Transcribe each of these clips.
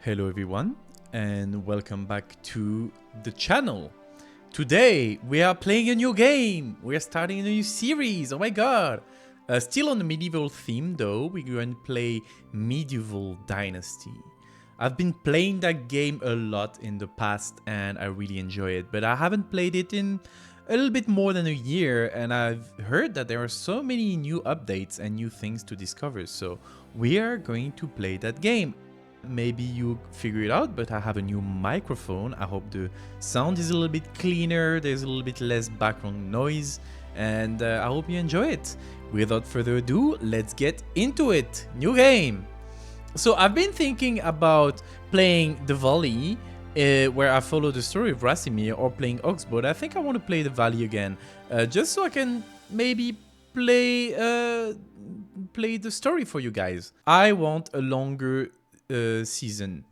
Hello everyone and welcome back to the channel. Today we are playing a new game. We are starting a new series. Oh my god. Still on the medieval theme though. We're going to play Medieval Dynasty. I've been playing that game a lot in the past and I really enjoy it, but I haven't played it in a little bit more than a year, and I've heard that there are so many new updates and new things to discover, so we are going to play that game. Maybe you figure it out, but I have a new microphone. I hope the sound is a little bit cleaner, there's a little bit less background noise, and I hope you enjoy it. Without further ado, let's get into it. New game. So I've been thinking about playing the Valley, where I follow the story of Rasimir, or playing Oxbow. I think I want to play the Valley again, just so I can maybe play the story for you guys. I want a longer season.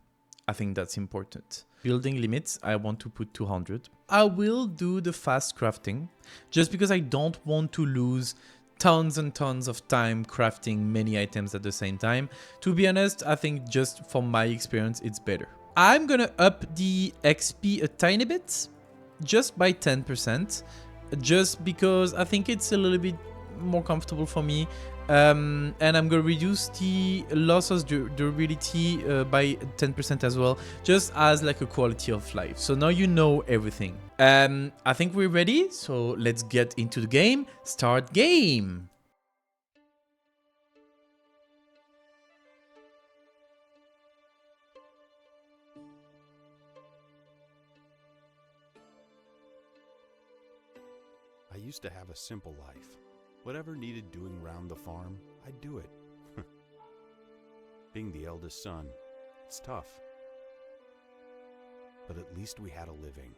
I think that's important. Building limits, I want to put 200. I will do the fast crafting, just because I don't want to lose tons and tons of time crafting many items at the same time. To be honest, I think just from my experience, it's better. I'm gonna up the XP a tiny bit, just by 10%, just because I think it's a little bit more comfortable for me. And I'm gonna reduce the losses durability by 10% as well, just as like a quality of life. So now you know everything. I think we're ready, so let's get into the game. Start game. I used to have a simple life. Whatever needed doing round the farm, I'd do it. Being the eldest son, it's tough. But at least we had a living,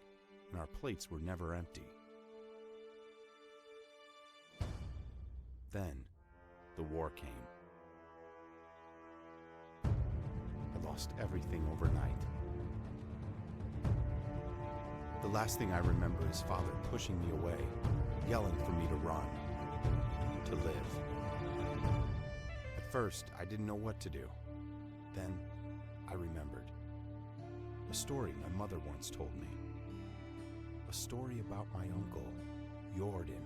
and our plates were never empty. Then, the war came. I lost everything overnight. The last thing I remember is Father pushing me away, yelling for me to run. To live. At first, I didn't know what to do. Then, I remembered. A story my mother once told me. A story about my uncle, Jordan.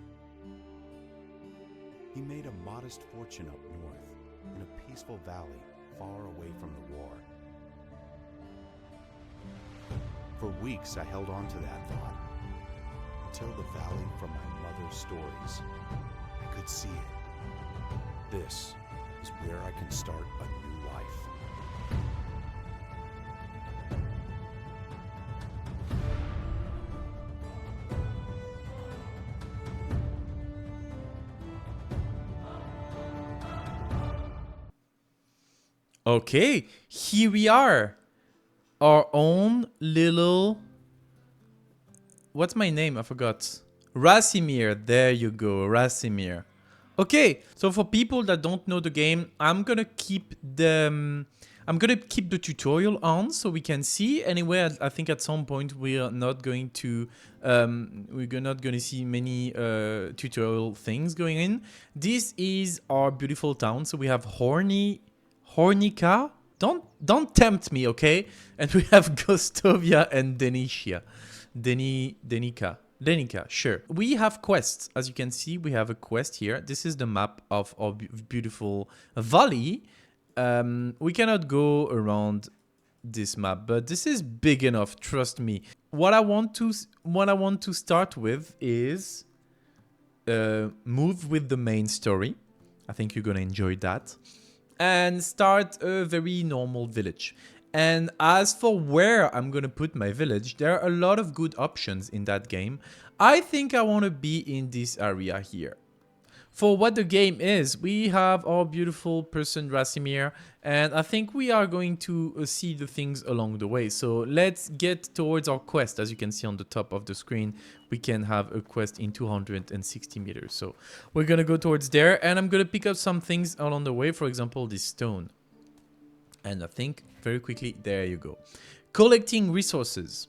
He made a modest fortune up north, in a peaceful valley far away from the war. For weeks, I held on to that thought, until the valley from my mother's stories. I could see it. This is where I can start a new life. Okay, here we are. Our own little... What's my name? I forgot. Rasimir. There you go, Rasimir. Okay, so for people that don't know the game, I'm gonna keep the tutorial on so we can see. Anyway, I think at some point we are not going to see many tutorial things going in. This is our beautiful town. So we have Hornica. Don't tempt me, okay? And we have Gostovia and Denisha. Denica, sure. We have quests. As you can see, we have a quest here. This is the map of our beautiful valley. We cannot go around this map, but this is big enough, trust me. What I want to start with is move with the main story. I think you're gonna enjoy that. And start a very normal village. And as for where I'm gonna put my village, there are a lot of good options in that game. I think I want to be in this area here. For what the game is, we have our beautiful person Rasimir, and I think we are going to see the things along the way. So let's get towards our quest. As you can see on the top of the screen, we can have a quest in 260 meters. So we're gonna go towards there, and I'm gonna pick up some things along the way. For example, this stone. And I think very quickly, there you go. Collecting resources.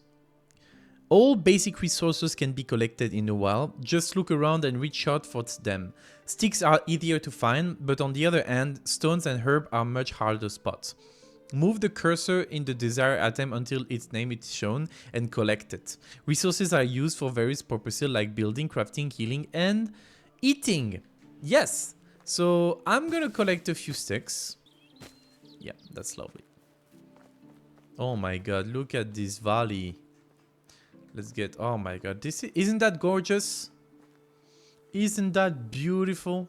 All basic resources can be collected in the wild. Just look around and reach out for them. Sticks are easier to find, but on the other hand, stones and herb are much harder spots. Move the cursor in the desired item until its name is shown and collect it. Resources are used for various purposes like building, crafting, healing, and eating. Yes. So I'm gonna collect a few sticks. Yeah, that's lovely. Oh my god, look at this valley. Let's get, oh my god, isn't that gorgeous? Isn't that beautiful?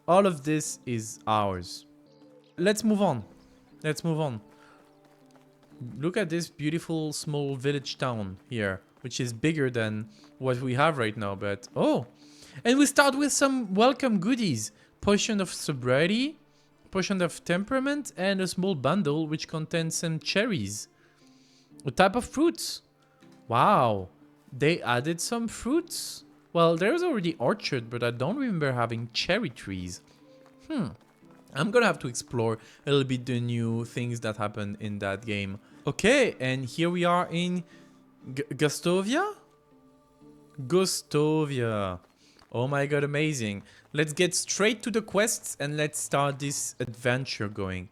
All of this is ours. Let's move on. Let's move on. Look at this beautiful small village town here, which is bigger than what we have right now, but oh. And we start with some welcome goodies. Potion of sobriety, potion of temperament, and a small bundle which contains some cherries. A type of fruits. Wow. They added some fruits. Well, there's already orchard, but I don't remember having cherry trees. I'm gonna have to explore a little bit the new things that happen in that game. Okay, and here we are in Gustovia? Gustovia. Oh my god, amazing. Let's get straight to the quests and let's start this adventure going.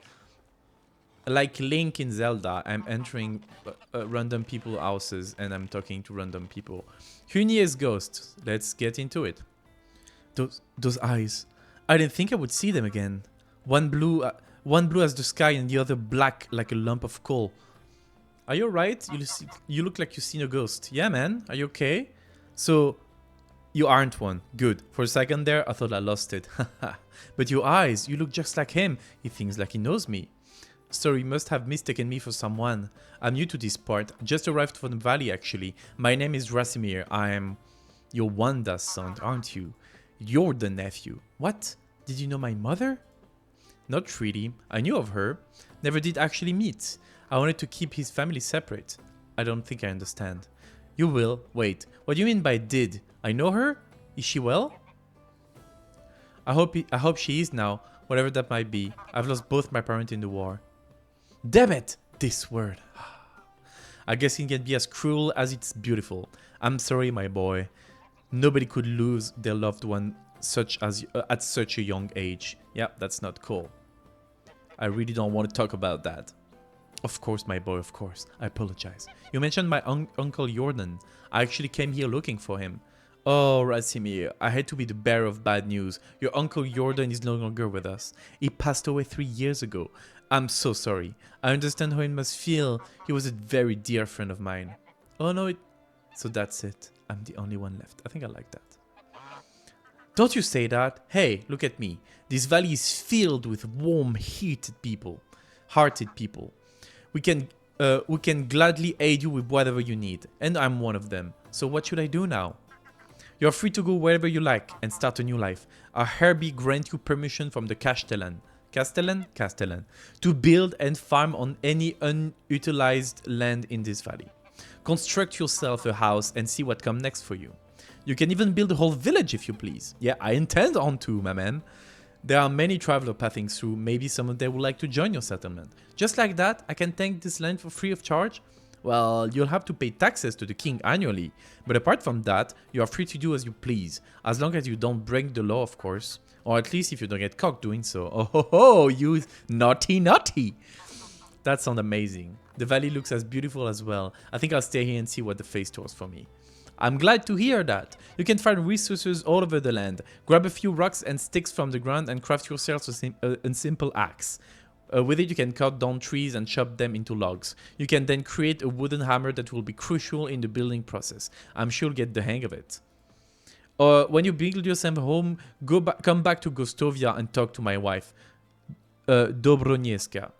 Like Link in Zelda, I'm entering random people's houses and I'm talking to random people. Hunier's ghost. Let's get into it. Those eyes. I didn't think I would see them again. One blue as the sky and the other black like a lump of coal. Are you alright? You look like you've seen a ghost. Yeah, man. Are you okay? So, you aren't one. Good. For a second there, I thought I lost it. But your eyes, you look just like him. He thinks like he knows me. So he must have mistaken me for someone. I'm new to this part. Just arrived from the valley, actually. My name is Rasimir. I'm your Wanda's son, aren't you? You're the nephew. What? Did you know my mother? Not really. I knew of her. Never did actually meet. I wanted to keep his family separate. I don't think I understand. You will. Wait. What do you mean by did? I know her? Is she well? I hope she is now. Whatever that might be. I've lost both my parents in the war. Damn it! This word. I guess it can be as cruel as it's beautiful. I'm sorry, my boy. Nobody could lose their loved one at such a young age. Yeah, that's not cool. I really don't want to talk about that. Of course, my boy, of course. I apologize. You mentioned my uncle Jordan. I actually came here looking for him. Oh, Rasimir, I hate to be the bearer of bad news. Your uncle Jordan is no longer with us. He passed away 3 years ago. I'm so sorry. I understand how it must feel. He was a very dear friend of mine. Oh no, so that's it. I'm the only one left. I think I like that. Don't you say that? Hey, look at me. This valley is filled with warm, hearted people. We can gladly aid you with whatever you need. And I'm one of them. So what should I do now? You're free to go wherever you like and start a new life. Our Herbie grant you permission from the Castellan, to build and farm on any unutilized land in this valley. Construct yourself a house and see what comes next for you. You can even build a whole village if you please. Yeah, I intend on to, my man. There are many travelers passing through. Maybe some of them would like to join your settlement. Just like that, I can take this land for free of charge. Well, you'll have to pay taxes to the king annually. But apart from that, you are free to do as you please. As long as you don't break the law, of course. Or at least if you don't get caught doing so. Oh ho ho, you naughty. That sounds amazing. The valley looks as beautiful as well. I think I'll stay here and see what the face stores for me. I'm glad to hear that. You can find resources all over the land. Grab a few rocks and sticks from the ground and craft yourself a simple axe. With it you can cut down trees and chop them into logs. You can then create a wooden hammer that will be crucial in the building process. I'm sure you'll get the hang of it. When you build yourself a home, come back to Gustovia and talk to my wife. Dobroniega.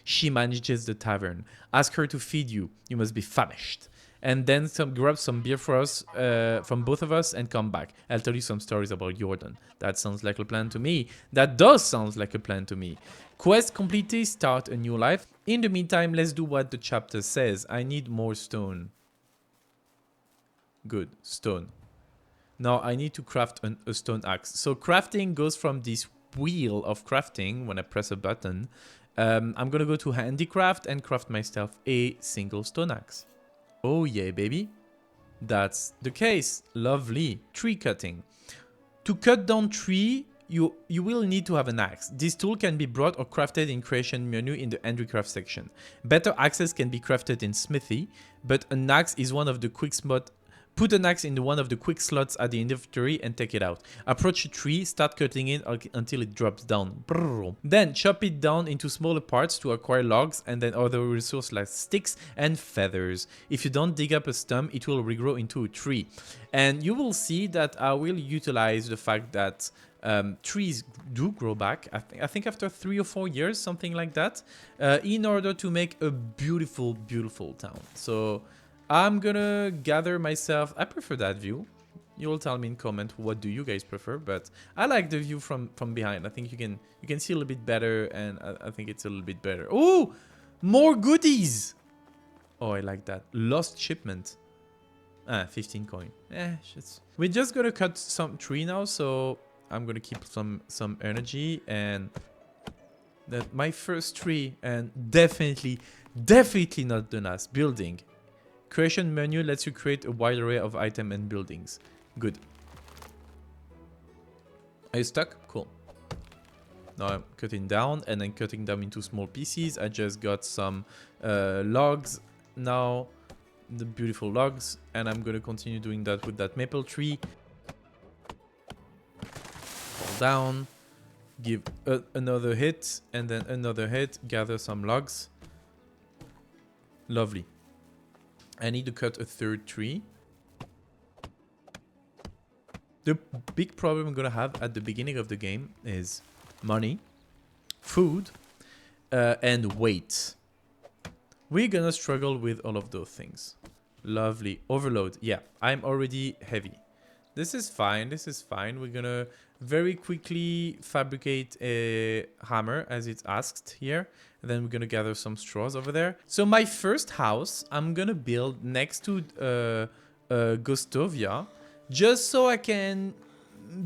She manages the tavern. Ask her to feed you. You must be famished. And then grab some beer for us, from both of us, and come back. I'll tell you some stories about Jordan. That sounds like a plan to me. That does sound like a plan to me. Quest completed, start a new life. In the meantime, let's do what the chapter says. I need more stone. Good, stone. Now I need to craft a stone axe. So crafting goes from this wheel of crafting when I press a button. I'm gonna go to handicraft and craft myself a single stone axe. Oh yeah, baby. That's the case. Lovely. Tree cutting. To cut down tree, you will need to have an axe. This tool can be brought or crafted in creation menu in the handicraft section. Better axes can be crafted in smithy, but an axe is one of the quick spot. Put an axe in one of the quick slots at the inventory and take it out. Approach a tree, start cutting it until it drops down. Brrr. Then chop it down into smaller parts to acquire logs and then other resources like sticks and feathers. If you don't dig up a stump, it will regrow into a tree. And you will see that I will utilize the fact that trees do grow back. I think after 3 or 4 years, something like that, in order to make a beautiful, beautiful town. So I'm gonna gather myself. I prefer that view. You'll tell me in comment what do you guys prefer, but I like the view from behind. I think you can see a little bit better, and I think it's a little bit better. Oh, more goodies! Oh, I like that. Lost shipment. 15 coin. We're just gonna cut some tree now, so I'm gonna keep some energy, and that my first tree, and definitely not the last building. Creation menu lets you create a wide array of items and buildings. Good. Are you stuck? Cool. Now I'm cutting down and then cutting them into small pieces. I just got some logs now. The beautiful logs. And I'm going to continue doing that with that maple tree. Fall down. Give another hit. And then another hit. Gather some logs. Lovely. I need to cut a third tree. The big problem I'm gonna have at the beginning of the game is money, food, and weight. We're gonna struggle with all of those things. Lovely. Overload. Yeah, I'm already heavy. This is fine. This is fine. We're gonna very quickly fabricate a hammer as it's asked here. And then we're gonna gather some straws over there. So my first house, I'm gonna build next to Gostovia, just so I can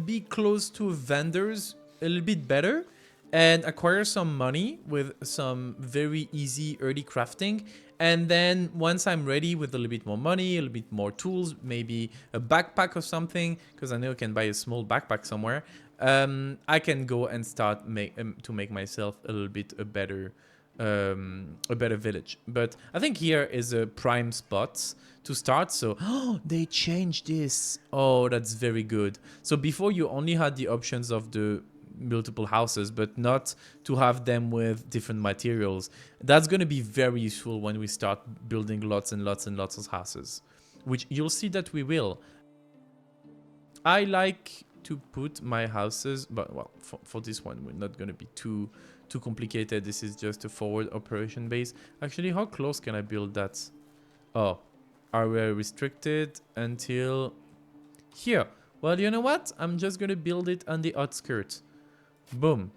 be close to vendors a little bit better and acquire some money with some very easy early crafting. And then once I'm ready with a little bit more money, a little bit more tools, maybe a backpack or something, because I know I can buy a small backpack somewhere, I can go and start to make myself a little bit a better village. But I think here is a prime spot to start. So they changed this. Oh, that's very good. So before you only had the options of the multiple houses, but not to have them with different materials. That's going to be very useful when we start building lots and lots and lots of houses, which you'll see that we will. I like to put my houses, but well, for this one, we're not going to be too complicated. This is just a forward operation base. Actually, how close can I build that? Oh, are we restricted until here? Well, you know what? I'm just going to build it on the outskirts. Boom.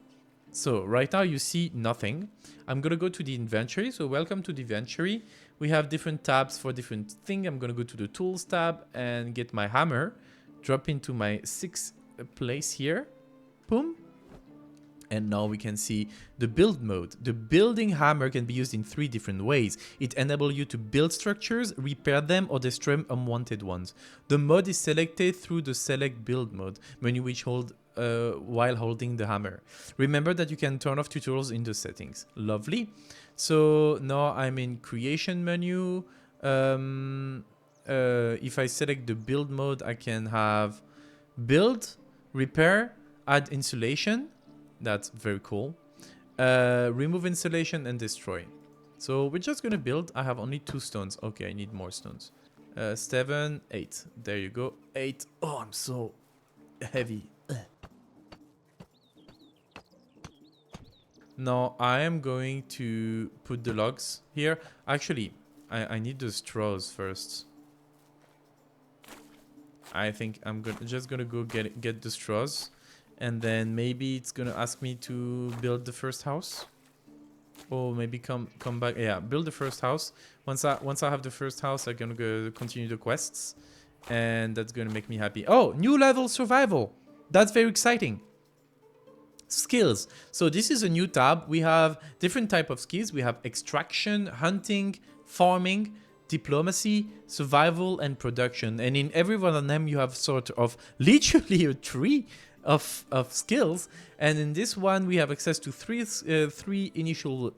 So right now you see nothing. I'm going to go to the inventory. So welcome to the inventory. We have different tabs for different things. I'm going to go to the tools tab and get my hammer. Drop into my 6th place here. Boom. And now we can see the build mode. The building hammer can be used in 3 different ways. It enables you to build structures, repair them, or destroy unwanted ones. The mode is selected through the select build mode menu, which hold while holding the hammer. Remember that you can turn off tutorials in the settings. Lovely. So now I'm in creation menu. If I select the build mode, I can have build, repair, add insulation. That's very cool. Remove insulation and destroy. So we're just gonna build. I have only 2 stones. Okay, I need more stones. 7, 8. There you go. 8. Oh, I'm so heavy. Now I am going to put the logs here. Actually, I need the straws first. I think I'm just gonna go get the straws. And then maybe it's gonna ask me to build the first house, or maybe come back. Yeah, build the first house. Once I have the first house, I'm gonna go continue the quests, and that's gonna make me happy. Oh, new level survival. That's very exciting. Skills. So this is a new tab. We have different type of skills. We have extraction, hunting, farming, diplomacy, survival, and production. And in every one of them, you have sort of literally a tree. of skills. And in this one, we have access to three initial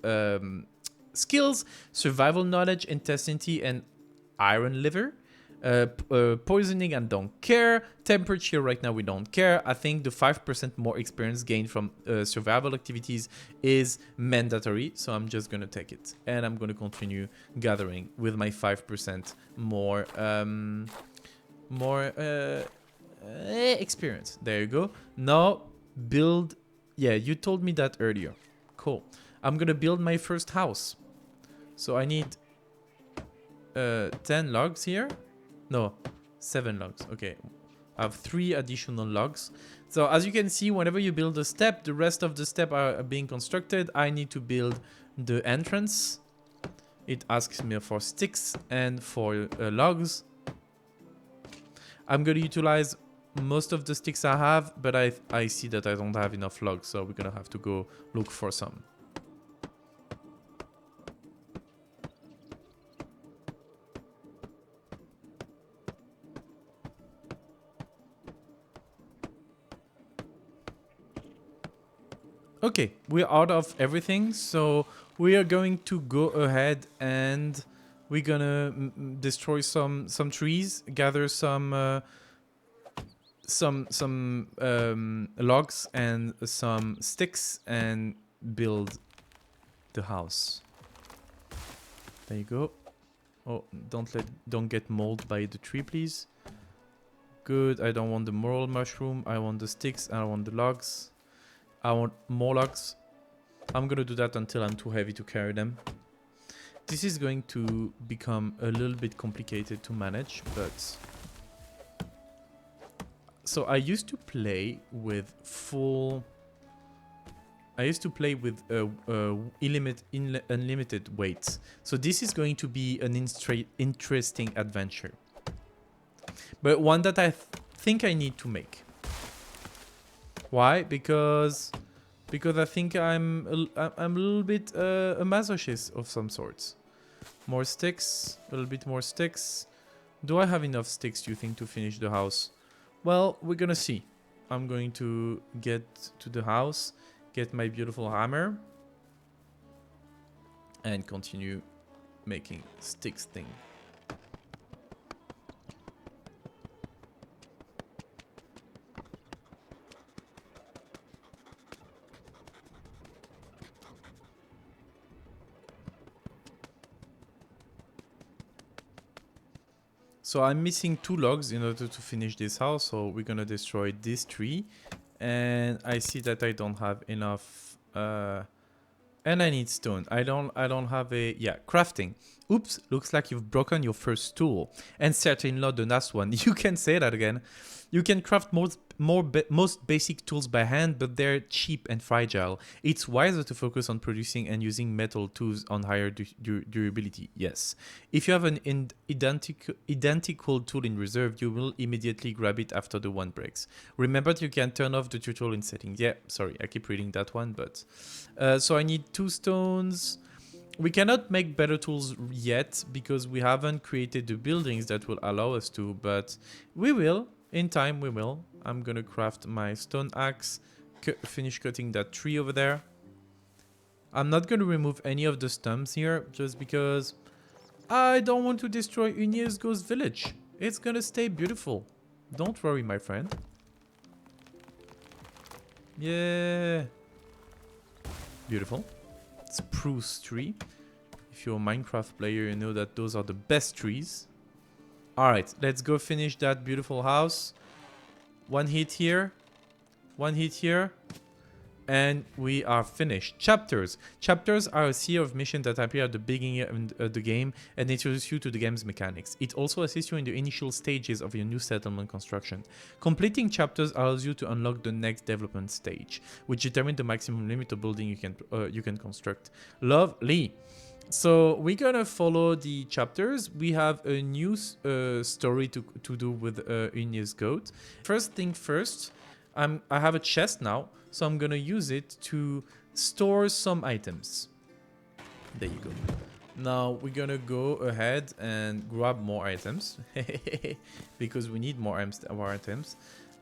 skills: survival knowledge, intensity, and iron liver. Poisoning, and don't care. Temperature, right now we don't care. I think the 5% more experience gained from survival activities is mandatory, so I'm just gonna take it, and I'm gonna continue gathering with my 5% more experience. There you go. Now build. Yeah, you told me that earlier. Cool. I'm gonna build my first house, so I need 10 logs here. No, 7 logs. Okay, I have 3 additional logs. So as you can see, whenever you build a step, the rest of the step are being constructed. I need to build the entrance. It asks me for sticks and for logs. I'm going to utilize most of the sticks I have, but I see that I don't have enough logs, so we're going to have to go look for some. Okay, we're out of everything, so we are going to go ahead and we're gonna destroy some trees, gather some logs and some sticks, and build the house. There you go. Oh, don't get mauled by the tree, please. Good. I don't want the moral mushroom. I want the sticks. And I want the logs. I want more logs. I'm gonna do that until I'm too heavy to carry them. This is going to become a little bit complicated to manage, but... So I used to play with full... I used to play with unlimited weights. So this is going to be an interesting adventure. But one that I think I need to make. Why? Because I think I'm a little bit a masochist of some sorts. More sticks, a little bit more sticks. Do I have enough sticks, do you think, to finish the house? Well, we're gonna see. I'm going to get to the house, get my beautiful hammer, and continue making sticks thing. So I'm missing 2 logs in order to finish this house, so we're gonna destroy this tree. And I see that I don't have enough, and I need stone. I don't have a, yeah, crafting. Oops, looks like you've broken your first tool. And certainly not the last one. You can say that again. You can craft most basic tools by hand, but they're cheap and fragile. It's wiser to focus on producing and using metal tools on higher durability. Yes. If you have an identical tool in reserve, you will immediately grab it after the one breaks. Remember, you can turn off the tutorial in settings. Yeah, sorry, I keep reading that one, but... so I need 2 stones. We cannot make better tools yet because we haven't created the buildings that will allow us to, but we will. In time, we will. I'm gonna craft my stone axe, finish cutting that tree over there. I'm not gonna remove any of the stumps here, just because I don't want to destroy Unir's ghost village. It's gonna stay beautiful. Don't worry, my friend. Yeah. Beautiful. Spruce tree. If you're a Minecraft player, you know that those are the best trees. Alright, let's go finish that beautiful house. 1 hit here. 1 hit here. And we are finished. Chapters. Chapters are a series of missions that appear at the beginning of the game and introduce you to the game's mechanics. It also assists you in the initial stages of your new settlement construction. Completing chapters allows you to unlock the next development stage, which determines the maximum limit of building you can construct. Lovely. So we're gonna follow the chapters. We have a new story to do with Unir's goat. First thing first, I have a chest now, so I'm gonna use it to store some items. There you go. Now we're gonna go ahead and grab more items because we need more items.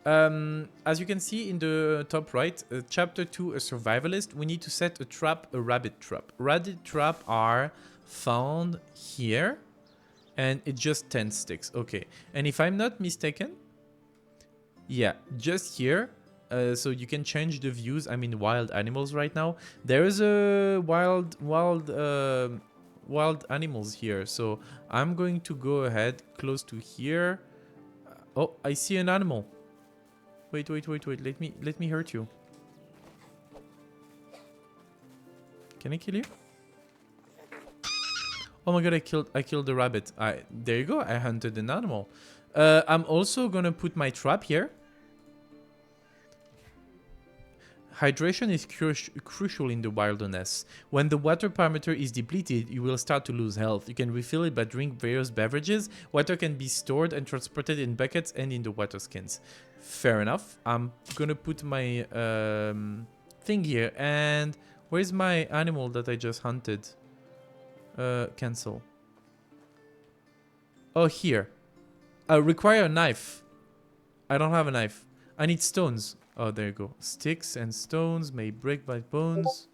As you can see in the top right, chapter 2, a survivalist, we need to set a trap, a rabbit trap. Rabbit trap are found here, and it's just 10 sticks. Okay, and if I'm not mistaken, yeah, just here. So you can change the views. I'm in wild animals right now. There is a wild animals here. So I'm going to go ahead close to here. Oh, I see an animal. Wait. Let me hurt you. Can I kill you? Oh my god, I killed the rabbit. There you go. I hunted an animal. I'm also gonna put my trap here. Hydration is crucial in the wilderness. When the water parameter is depleted, you will start to lose health. You can refill it by drinking various beverages. Water can be stored and transported in buckets and in the water skins. Fair enough. I'm gonna put my thing here. And where's my animal that I just hunted? Cancel. Oh, here. Require a knife. I don't have a knife. I need stones. Oh, there you go. Sticks and stones may break by bones.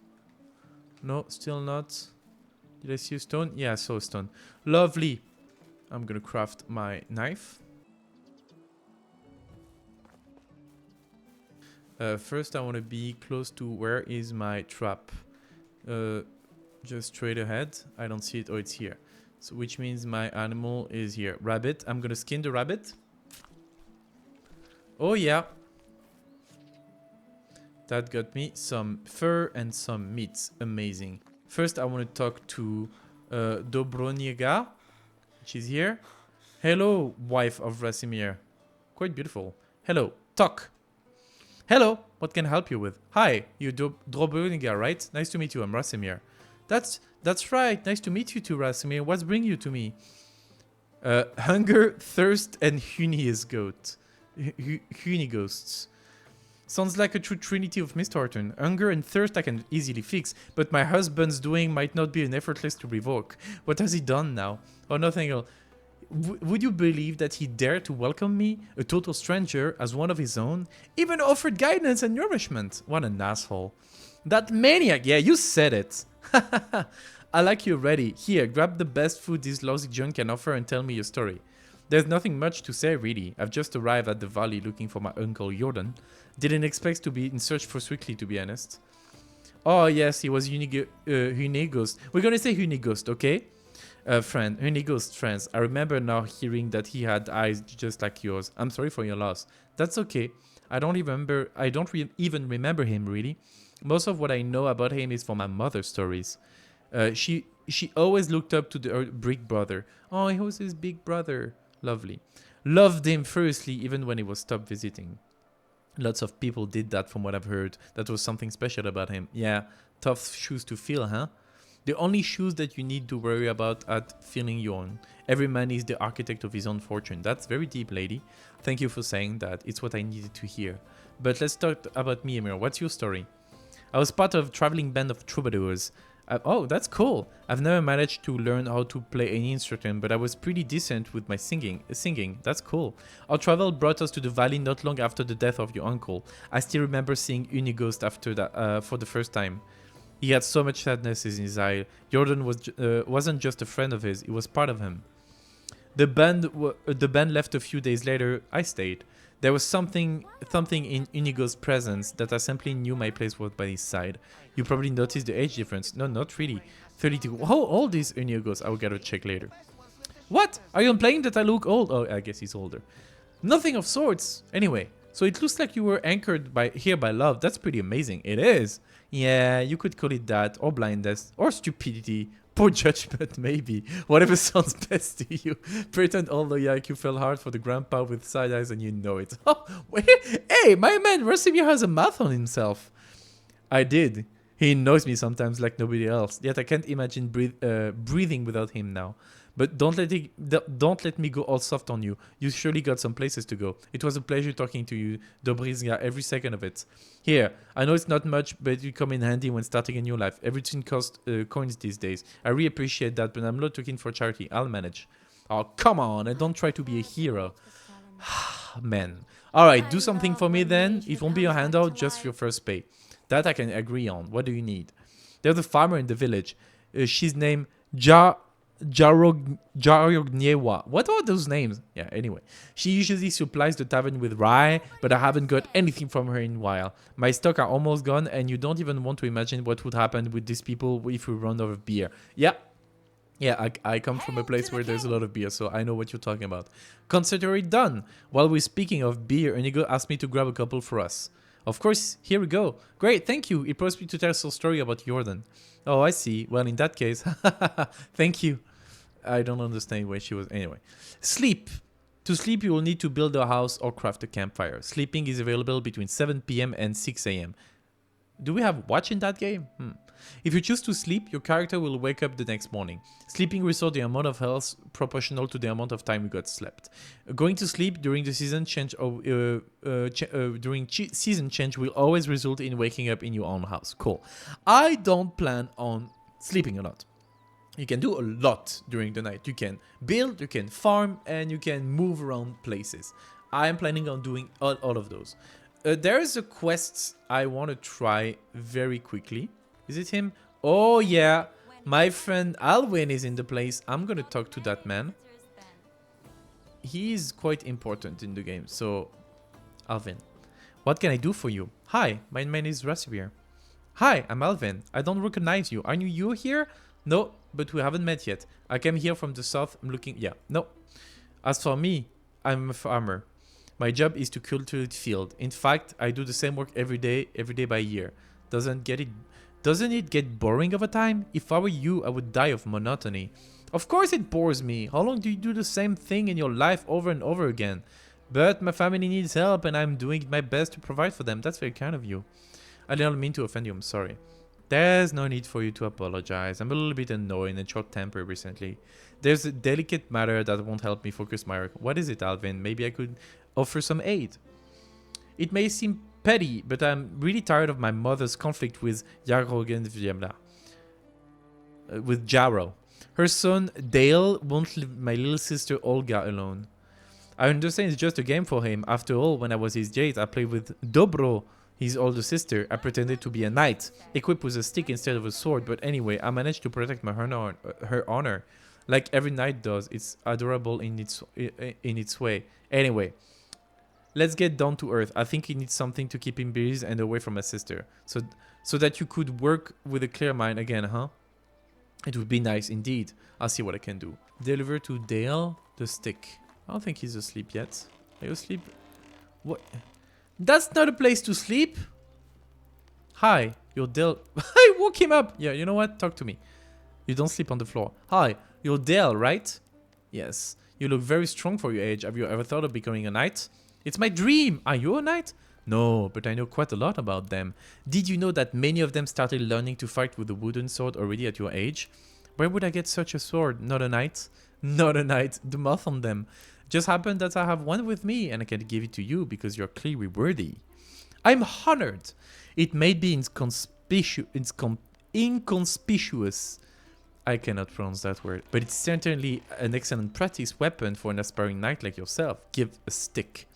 No, still not. Did I see a stone? Yeah, I saw a stone. Lovely. I'm gonna craft my knife. First, I want to be close to where is my trap. Just straight ahead. I don't see it. Oh, it's here. So, which means my animal is here. Rabbit. I'm gonna skin the rabbit. Oh, yeah. That got me some fur and some meat. Amazing. First, I want to talk to Dobroniega, which is here. Hello, wife of Rasimir. Quite beautiful. Hello, talk. Hello, what can I help you with? Hi, you're Dobroniega, right? Nice to meet you, I'm Rasimir. That's right, nice to meet you too, Rasimir. What's bringing you to me? Hunger, thirst, and Hunigosts. Sounds like a true trinity of misfortune. Hunger and thirst I can easily fix, but my husband's doing might not be an effortless to revoke. What has he done now? Oh, nothing else. Would you believe that he dared to welcome me, a total stranger, as one of his own? Even offered guidance and nourishment. What an asshole. That maniac, yeah, you said it. I like you already. Here, grab the best food this lousy junk can offer and tell me your story. There's nothing much to say, really. I've just arrived at the valley looking for my uncle Jordan. Didn't expect to be in search for Swiftly, to be honest. Oh, yes, he was Hunigost. We're gonna say Hunigost, okay? Hunigost friends. I remember now hearing that he had eyes just like yours. I'm sorry for your loss. That's okay. I don't even remember him, really. Most of what I know about him is from my mother's stories. She always looked up to her big brother. Oh, he was his big brother. Lovely. Loved him fiercely even when he was stopped visiting. Lots of people did that from what I've heard. That was something special about him. Yeah, tough shoes to fill, huh? The only shoes that you need to worry about are filling your own. Every man is the architect of his own fortune. That's very deep, lady. Thank you for saying that. It's what I needed to hear. But let's talk about me, Emir. What's your story? I was part of a traveling band of troubadours. Oh, that's cool. I've never managed to learn how to play any instrument, but I was pretty decent with my singing. That's cool. Our travel brought us to the valley not long after the death of your uncle. I still remember seeing Hunigost after that for the first time. He had so much sadness in his eye. Jordan wasn't just a friend of his, he was part of him. The band left a few days later. I stayed. There was something in Hunigo's presence that I simply knew my place was by his side. You probably noticed the age difference. No, not really. 32. How old is Hunigo's? I'll get a check later. What? Are you implying that I look old? Oh, I guess he's older. Nothing of sorts. Anyway, so it looks like you were anchored here by love. That's pretty amazing. It is. Yeah, you could call it that, or blindness, or stupidity. Poor judgment, maybe. Whatever sounds best to you. Pretend although like you fell hard for the grandpa with side eyes and you know it. Oh, wait. Hey, my man Rasimir has a mouth on himself. I did. He annoys me sometimes like nobody else. Yet I can't imagine breathing without him now. But don't let me go all soft on you. You surely got some places to go. It was a pleasure talking to you, Dobrizga, every second of it. Here, I know it's not much, but you come in handy when starting a new life. Everything costs coins these days. I really appreciate that, but I'm not looking for charity. I'll manage. Oh, come on, and don't try to be a hero. Man. Alright, do something for me then. It won't be a handout, just your first pay. That I can agree on. What do you need? There's a farmer in the village. She's named Jarogniewa. What are those names? Yeah, anyway. She usually supplies the tavern with rye, but I haven't got anything from her in a while. My stock are almost gone, and you don't even want to imagine what would happen with these people if we run out of beer. Yeah. Yeah, I come from a place where there's a lot of beer, so I know what you're talking about. Consider it done. While we're speaking of beer, Inigo asked me to grab a couple for us. Of course, here we go. Great, thank you. It prompts me to tell us a story about Jordan. Oh, I see. Well, in that case, thank you. I don't understand where she was. Anyway, sleep. To sleep, you will need to build a house or craft a campfire. Sleeping is available between 7 p.m. and 6 a.m. Do we have watch in that game? If you choose to sleep, your character will wake up the next morning. Sleeping restores the amount of health proportional to the amount of time you got slept. Going to sleep during the season change season change will always result in waking up in your own house. Cool. I don't plan on sleeping a lot. You can do a lot during the night. You can build, you can farm, and you can move around places. I am planning on doing all of those. There is a quest I want to try very quickly. Is it him? Oh yeah, my friend Alwyn is in the place. I'm gonna talk to that man. He is quite important in the game. So, Alvin, what can I do for you? Hi, my name is Rasivir. Hi, I'm Alvin. I don't recognize you. Are you here? No, but we haven't met yet. I came here from the south. I'm looking. Yeah, no. As for me, I'm a farmer. My job is to cultivate field. In fact, I do the same work every day by year. Doesn't it get boring over time? If I were you, I would die of monotony. Of course it bores me. How long do you do the same thing in your life over and over again? But my family needs help and I'm doing my best to provide for them. That's very kind of you. I didn't mean to offend you, I'm sorry. There's no need for you to apologize. I'm a little bit annoyed and short-tempered recently. There's a delicate matter that won't help me focus my work. What is it, Alvin? Maybe I could offer some aid. It may seem petty, but I'm really tired of my mother's conflict with with Jaro. Her son Dale won't leave my little sister Olga alone. I understand it's just a game for him. After all, when I was his age, I played with Dobro, his older sister. I pretended to be a knight, equipped with a stick instead of a sword, but anyway, I managed to protect her honor. Like every knight does. It's adorable in its way. Anyway, let's get down to earth. I think he needs something to keep him busy and away from my sister. So that you could work with a clear mind again, huh? It would be nice indeed. I'll see what I can do. Deliver to Dale the stick. I don't think he's asleep yet. Are you asleep? What? That's not a place to sleep. Hi, you're Dale. I woke him up. Yeah, you know what? Talk to me. You don't sleep on the floor. Hi, you're Dale, right? Yes. You look very strong for your age. Have you ever thought of becoming a knight? It's my dream. Are you a knight? No, but I know quite a lot about them. Did you know that many of them started learning to fight with a wooden sword already at your age? Where would I get such a sword? Not a knight? Not a knight. The math on them. Just happened that I have one with me and I can give it to you because you're clearly worthy. I'm honored. It may be inconspicuous. I cannot pronounce that word, but it's certainly an excellent practice weapon for an aspiring knight like yourself. Give a stick.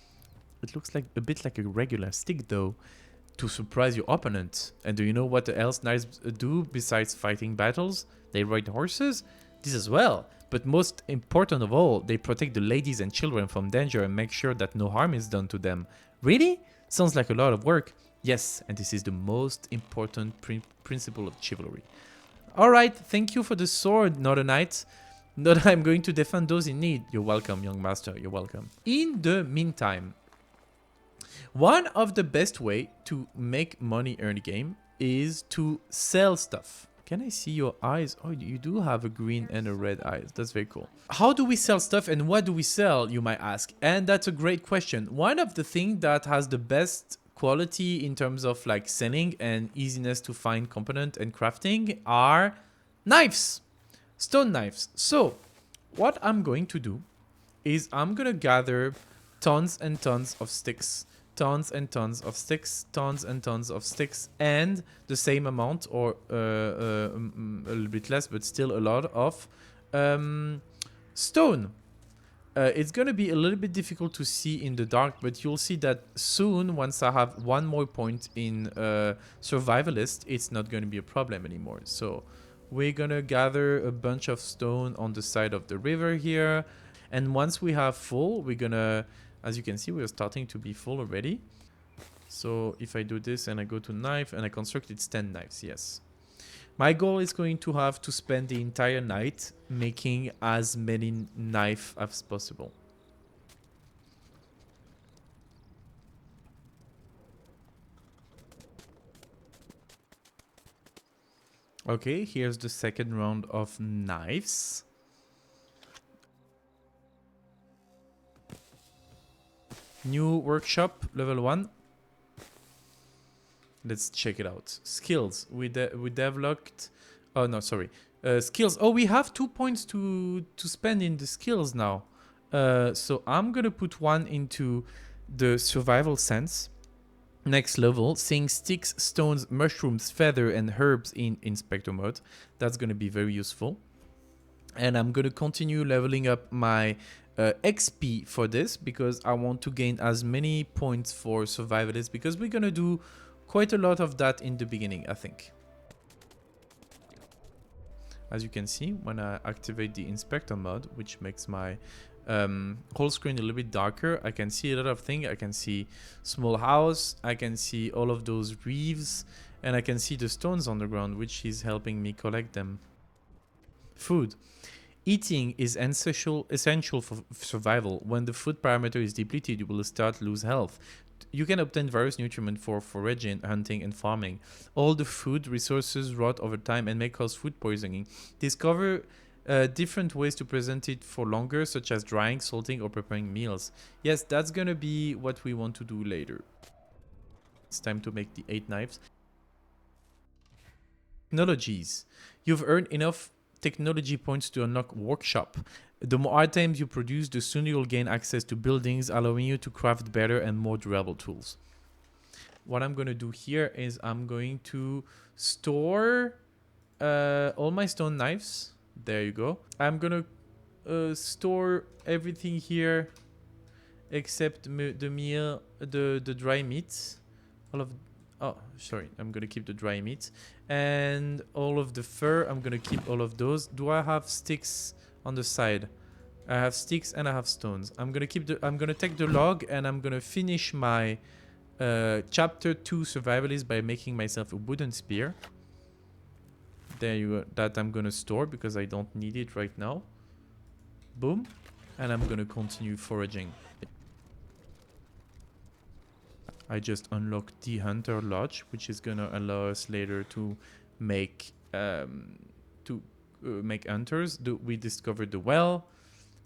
It looks like a bit like a regular stick though, to surprise your opponent. And do you know what else knights do besides fighting battles? They ride horses? This as well. But most important of all, they protect the ladies and children from danger and make sure that no harm is done to them. Really? Sounds like a lot of work. Yes, and this is the most important principle of chivalry. Alright, thank you for the sword, not a knight. Not I'm going to defend those in need. You're welcome, young master, you're welcome. In the meantime, one of the best way to make money early game is to sell stuff. Can I see your eyes? Oh, you do have a green and a red eyes. That's very cool. How do we sell stuff and what do we sell, you might ask? And that's a great question. One of the things that has the best quality in terms of like selling and easiness to find component and crafting are knives. Stone knives. So what I'm going to do is I'm going to gather tons and tons of sticks. Tons and tons of sticks, tons and tons of sticks, and the same amount or a little bit less, but still a lot of stone. It's going to be a little bit difficult to see in the dark, but you'll see that soon, once I have one more point in Survivalist, it's not going to be a problem anymore. So we're going to gather a bunch of stone on the side of the river here. And once we have full, we're going to, as you can see, we're starting to be full already. So if I do this and I go to knife and I construct, it's 10 knives, yes. My goal is going to have to spend the entire night making as many knives as possible. Okay, here's the second round of knives. New workshop, level 1. Let's check it out. Skills. We developed... Oh, no, sorry. Skills. Oh, we have 2 points to spend in the skills now. So I'm going to put one into the survival sense. Next level. Seeing sticks, stones, mushrooms, feather, and herbs in inspector mode. That's going to be very useful. And I'm going to continue leveling up my XP for this because I want to gain as many points for survivalists because we're going to do quite a lot of that in the beginning, I think. As you can see, when I activate the inspector mode, which makes my whole screen a little bit darker, I can see a lot of things. I can see small house, I can see all of those reefs, and I can see the stones on the ground, which is helping me collect them. Food. Eating is essential for survival. When the food parameter is depleted, you will start to lose health. You can obtain various nutrients for foraging, hunting, and farming. All the food resources rot over time and may cause food poisoning. Discover different ways to present it for longer, such as drying, salting, or preparing meals. Yes, that's gonna be what we want to do later. It's time to make the 8 knives. Technologies. You've earned enough technology points to unlock workshop. The more items you produce, the sooner you'll gain access to buildings, allowing you to craft better and more durable tools. What I'm going to do here is I'm going to store all my stone knives. There you go. I'm going to store everything here except the dry meat. Oh, sorry. I'm going to keep the dry meat. And all of the fur, I'm going to keep all of those. Do I have sticks on the side? I have sticks and I have stones. I'm going to take the log and I'm going to finish my chapter 2 survivalist by making myself a wooden spear. There you go. That I'm going to store because I don't need it right now. Boom. And I'm going to continue foraging. I just unlocked the Hunter Lodge, which is gonna allow us later to make hunters. We discovered the well,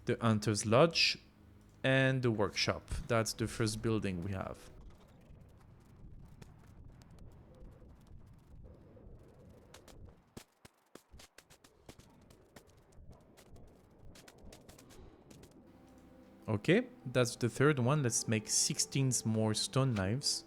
the Hunter's Lodge, and the workshop. That's the first building we have. Okay, that's the third one. Let's make 16 more stone knives.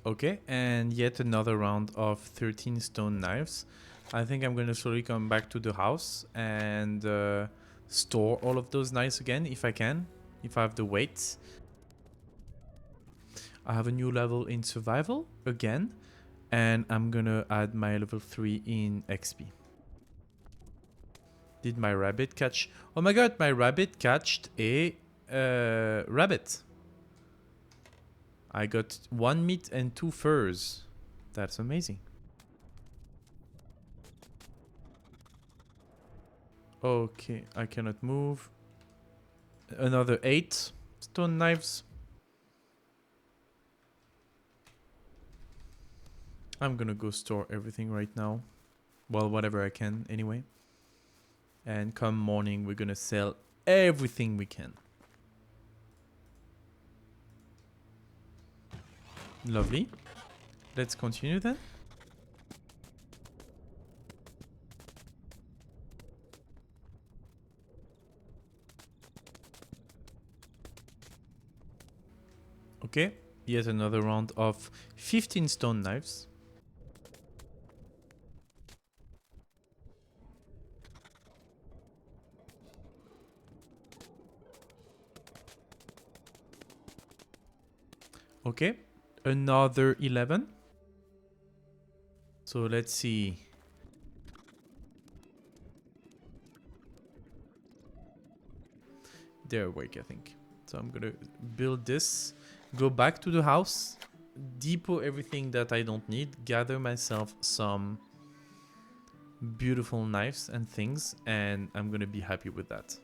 Okay, and yet another round of 13 stone knives. I think I'm going to slowly come back to the house and store all of those knives again if I can, if I have the weight. I have a new level in survival again, and I'm gonna add my level 3 in XP. Did my rabbit catch? Oh my god, my rabbit catched a rabbit. I got 1 meat and 2 furs. That's amazing. Okay, I cannot move. Another 8 stone knives. I'm gonna go store everything right now. Well, whatever I can anyway. And come morning, we're gonna sell everything we can. Lovely. Let's continue then. Okay, yet another round of 15 stone knives. Okay, another 11. So let's see. They're awake, I think. So I'm gonna build this, go back to the house, depot everything that I don't need, gather myself some beautiful knives and things, and I'm gonna be happy with that.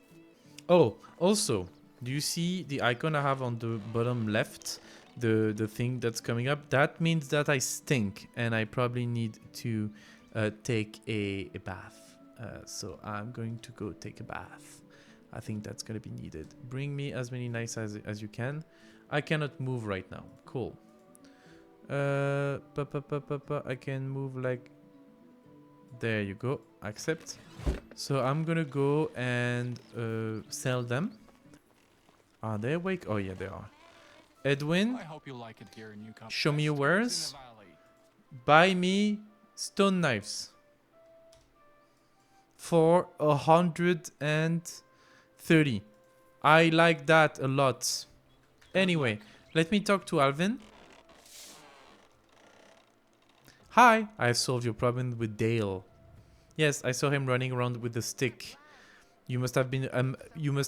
Oh, also, do you see the icon I have on the bottom left? The thing that's coming up? That means that I stink, and I probably need to take a bath. So I'm going to go take a bath. I think that's going to be needed. Bring me as many knives as you can. I cannot move right now. Cool. I can move like... There you go. Accept. So I'm going to go and sell them. Are they awake? Oh, yeah, they are. Edwin, I hope you like it here in Newcastle. show me your wares. Buy me stone knives. For 130. I like that a lot. Anyway, let me talk to Alvin. Hi, I solved your problem with Dale. Yes, I saw him running around with a stick. You must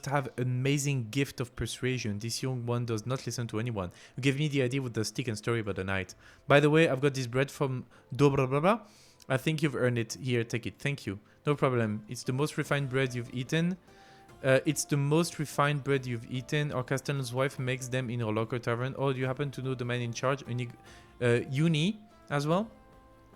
have amazing gift of persuasion. This young one does not listen to anyone. You gave me the idea with the stick and story about the night. By the way, I've got this bread from Dobra. I think you've earned it. Here, take it. Thank you. No problem. It's the most refined bread you've eaten. It's the most refined bread you've eaten. Our Castellan's wife makes them in our local tavern. Oh, do you happen to know the man in charge? Uni as well?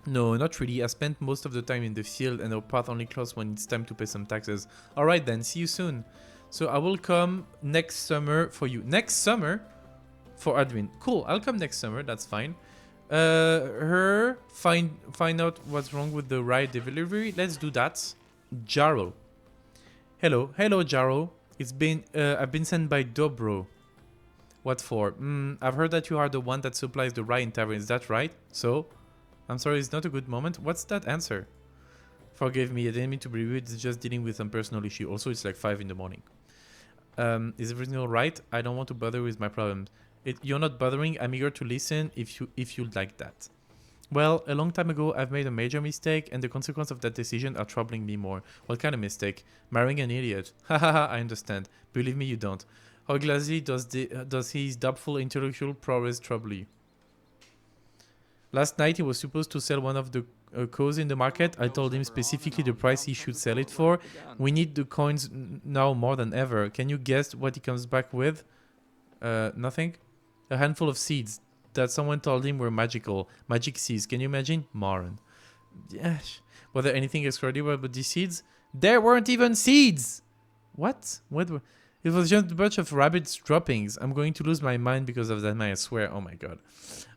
No, not really. I spent most of the time in the field and our path only closes when it's time to pay some taxes. Alright then, see you soon. So I will come next summer for you. Next summer? For Edwin. Cool, I'll come next summer, that's fine. Find out what's wrong with the ride delivery. Let's do that. Jaro. Hello, Jaro. I've been sent by Dobro. What for? I've heard that you are the one that supplies the ride in tavern, is that right? So? I'm sorry, it's not a good moment. What's that answer? Forgive me, I didn't mean to be rude. It's just dealing with some personal issue. Also, it's like 5 in the morning. Is everything alright? I don't want to bother with my problems. You're not bothering. I'm eager to listen if you'd like that. Well, a long time ago, I've made a major mistake, and the consequences of that decision are troubling me more. What kind of mistake? Marrying an idiot. Hahaha, I understand. Believe me, you don't. How gladly does his doubtful intellectual prowess trouble you? Last night, he was supposed to sell one of the coins in the market. I told him specifically the price he should sell it for. We need the coins now more than ever. Can you guess what he comes back with? Nothing? A handful of seeds that someone told him were magical. Magic seeds. Can you imagine? Moron. Yes. Was there anything extraordinary about these seeds? There weren't even seeds! What? It was just a bunch of rabbit's droppings. I'm going to lose my mind because of that, man, I swear. Oh my god.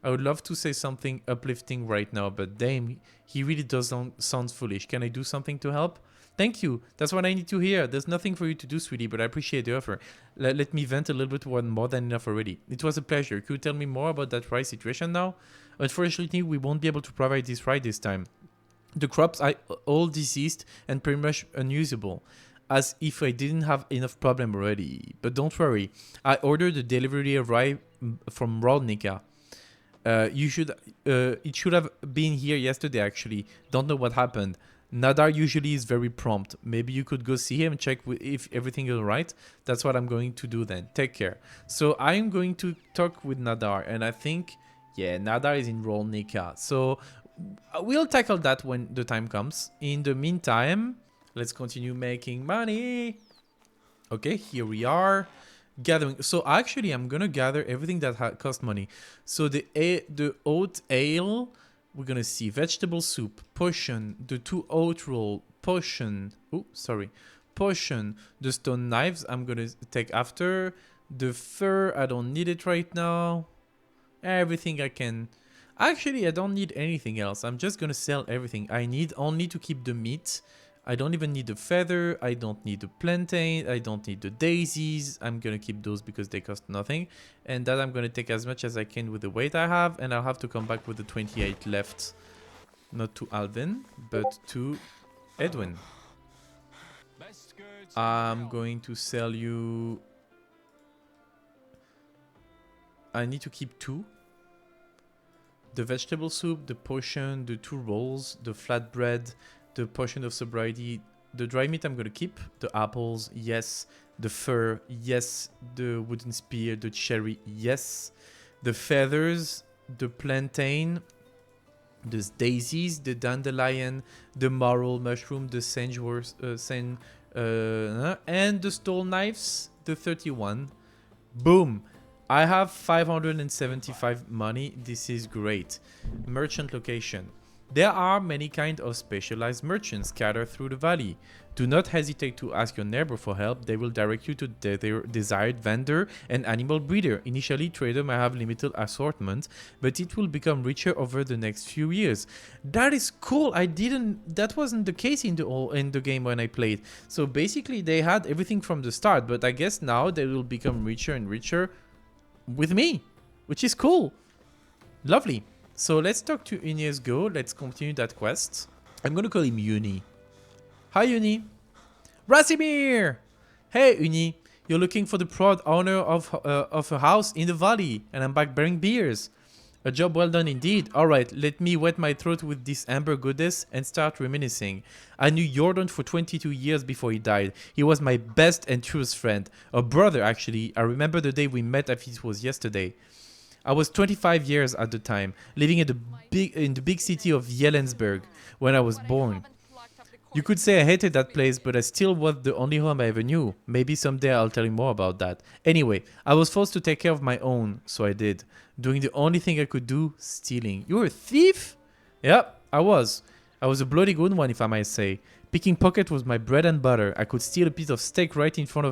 I would love to say something uplifting right now, but damn, he really does sound foolish. Can I do something to help? Thank you. That's what I need to hear. There's nothing for you to do, sweetie, but I appreciate the offer. Let me vent a little bit, more than enough already. It was a pleasure. Could you tell me more about that ride situation now? Unfortunately, we won't be able to provide this ride this time. The crops are all diseased and pretty much unusable. As if I didn't have enough problem already. But don't worry. I ordered the delivery ride from Rodnica. It should have been here yesterday, actually. Don't know what happened. Nadar usually is very prompt. Maybe you could go see him and check if everything is alright. That's what I'm going to do then. Take care. So I'm going to talk with Nadar. And I think, yeah, Nadar is in Rolnica. So we'll tackle that when the time comes. In the meantime, let's continue making money. Okay, here we are. Gathering. So actually, I'm going to gather everything that cost money. So the oat ale... We're going to see vegetable soup, potion, the 2 oat roll, potion. Oh, sorry. Potion. The stone knives I'm going to take after. The fur, I don't need it right now. Everything I can. Actually, I don't need anything else. I'm just going to sell everything. I need only to keep the meat. I don't even need the feather. I don't need the plantain. I don't need the daisies. I'm going to keep those because they cost nothing. And that I'm going to take as much as I can with the weight I have. And I'll have to come back with the 28 left. Not to Alvin, but to Edwin. I'm going to sell you... I need to keep 2. The vegetable soup, the potion, the 2 rolls, the flatbread, the potion of sobriety, the dry meat I'm gonna keep, the apples, yes, the fur, yes, the wooden spear, the cherry, yes, the feathers, the plantain, the daisies, the dandelion, the marrow mushroom, the and the stole knives, the 31. Boom! I have 575 money. This is great. Merchant location. There are many kinds of specialized merchants scattered through the valley. Do not hesitate to ask your neighbor for help. They will direct you to their desired vendor and animal breeder. Initially, trader may have limited assortment, but it will become richer over the next few years. That is cool. That wasn't the case in the game when I played. So basically, they had everything from the start, but I guess now they will become richer and richer with me, which is cool. Lovely. So let's talk to Ines Go. Let's continue that quest. I'm gonna call him Uni. Hi Uni. Rasimir! Hey Uni, you're looking for the proud owner of a house in the valley, and I'm back bearing beers. A job well done indeed. Alright, let me wet my throat with this amber goodness and start reminiscing. I knew Jordan for 22 years before he died. He was my best and truest friend. A brother actually. I remember the day we met as if it was yesterday. I was 25 years at the time, living in the big city of Jelensburg when I was born. You could say I hated that place, but I still was the only home I ever knew. Maybe someday I'll tell you more about that. Anyway, I was forced to take care of my own, so I did. Doing the only thing I could do, stealing. You're a thief? Yep, I was. I was a bloody good one, if I might say. Picking pocket was my bread and butter. I could steal a piece of steak right in front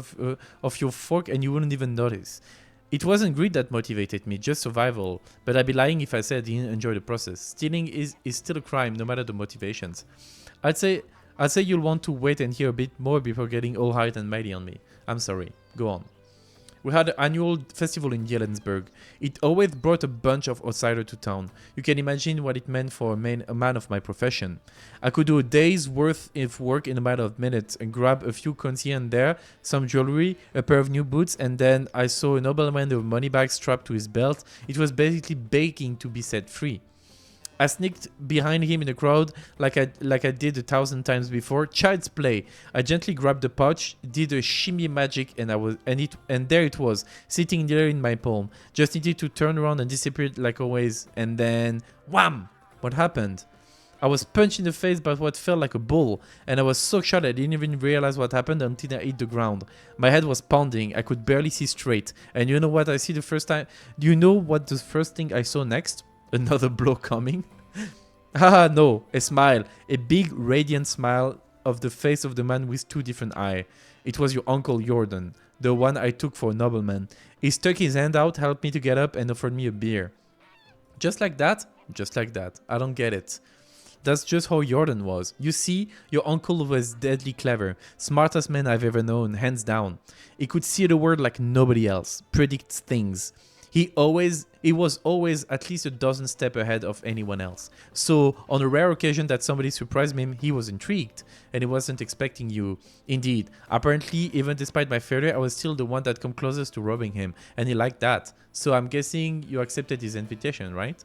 of your fork and you wouldn't even notice. It wasn't greed that motivated me, just survival. But I'd be lying if I said I didn't enjoy the process. Stealing is still a crime, no matter the motivations. I'd say you'll want to wait and hear a bit more before getting all high and mighty on me. I'm sorry. Go on. We had an annual festival in Jelensburg. It always brought a bunch of outsiders to town. You can imagine what it meant for a man of my profession. I could do a day's worth of work in a matter of minutes and grab a few coins here and there, some jewelry, a pair of new boots, and then I saw a nobleman with a money bag strapped to his belt. It was basically begging to be set free. I sneaked behind him in the crowd like I did 1,000 times before. Child's play. I gently grabbed the pouch, did a shimmy magic, and there it was, sitting there in my palm. Just needed to turn around and disappear like always, and then wham! What happened? I was punched in the face by what felt like a bull, and I was so shocked I didn't even realize what happened until I hit the ground. My head was pounding. I could barely see straight. And you know what I see the first time? Do you know what the first thing I saw next? Another blow coming. Haha, no, a smile. A big radiant smile of the face of the man with 2 different eyes. It was your uncle Jordan, the one I took for a nobleman. He stuck his hand out, helped me to get up, and offered me a beer. Just like that? Just like that. I don't get it. That's just how Jordan was. You see, your uncle was deadly clever. Smartest man I've ever known, hands down. He could see the world like nobody else. Predicts things. He was always at least a dozen steps ahead of anyone else. So, on a rare occasion that somebody surprised him, he was intrigued, and he wasn't expecting you. Indeed, apparently, even despite my failure, I was still the one that come closest to robbing him, and he liked that. So I'm guessing you accepted his invitation, right?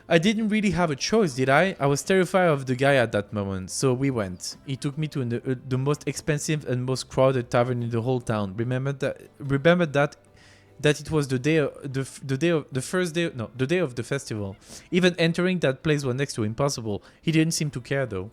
I didn't really have a choice, did I? I was terrified of the guy at that moment, so we went. He took me to the most expensive and most crowded tavern in the whole town. Remember that it was the day of the festival. Even entering that place was next to impossible. He didn't seem to care though.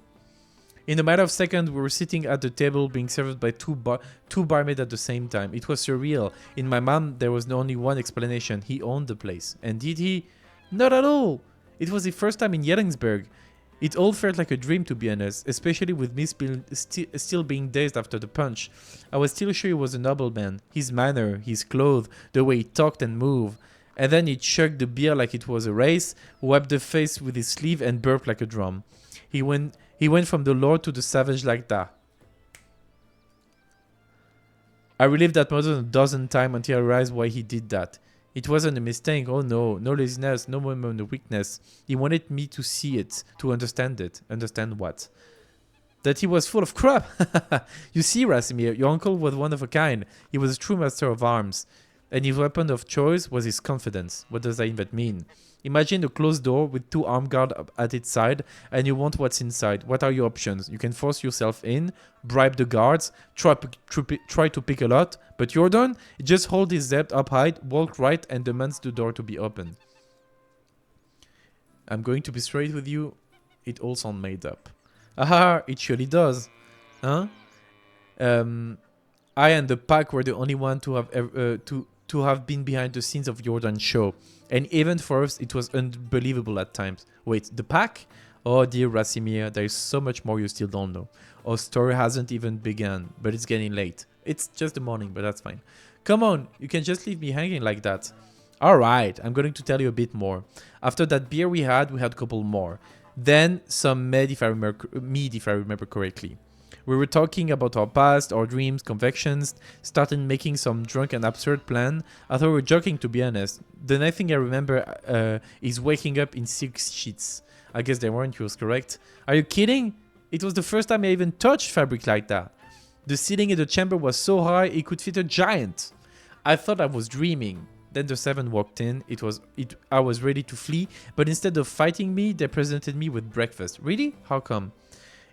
In a matter of seconds, we were sitting at the table being served by two barmaids at the same time. It was surreal. In my mind, there was only one explanation. He owned the place. And did he? Not at all. It was the first time in Jelensburg. It all felt like a dream, to be honest, especially with me still being dazed after the punch. I was still sure he was a nobleman. His manner, his clothes, the way he talked and moved. And then he chugged the beer like it was a race, wiped the face with his sleeve and burped like a drum. He went He went from the lord to the savage like that. I relived that more than a dozen times until I realized why he did that. It wasn't a mistake. Oh no, no laziness, no moment of weakness. He wanted me to see it, to understand it. Understand what? That he was full of crap. You see, Rasimir, your uncle was one of a kind. He was a true master of arms. And his weapon of choice was his confidence. What does that even mean? Imagine a closed door with 2 armed guards at its side, and you want what's inside. What are your options? You can force yourself in, bribe the guards, try to pick a lot, but Jordan just hold his head up high, walk right, and demands the door to be open. I'm going to be straight with you. It all sounds made up. Aha, it surely does. Huh? I and the pack were the only one to have been behind the scenes of Jordan's show. And even for us, it was unbelievable at times. Wait, the pack? Oh dear Rasimir, there is so much more you still don't know. Our story hasn't even begun, but it's getting late. It's just the morning, but that's fine. Come on, you can just leave me hanging like that. Alright, I'm going to tell you a bit more. After that beer we had a couple more. Then some mead if I remember correctly. We were talking about our past, our dreams, convictions, started making some drunk and absurd plan. I thought we were joking, to be honest. The next thing I remember is waking up in 6 sheets. I guess they weren't yours, correct? Are you kidding? It was the first time I even touched fabric like that. The ceiling in the chamber was so high it could fit a giant. I thought I was dreaming. Then the 7 walked in. I was ready to flee, but instead of fighting me, they presented me with breakfast. Really? How come?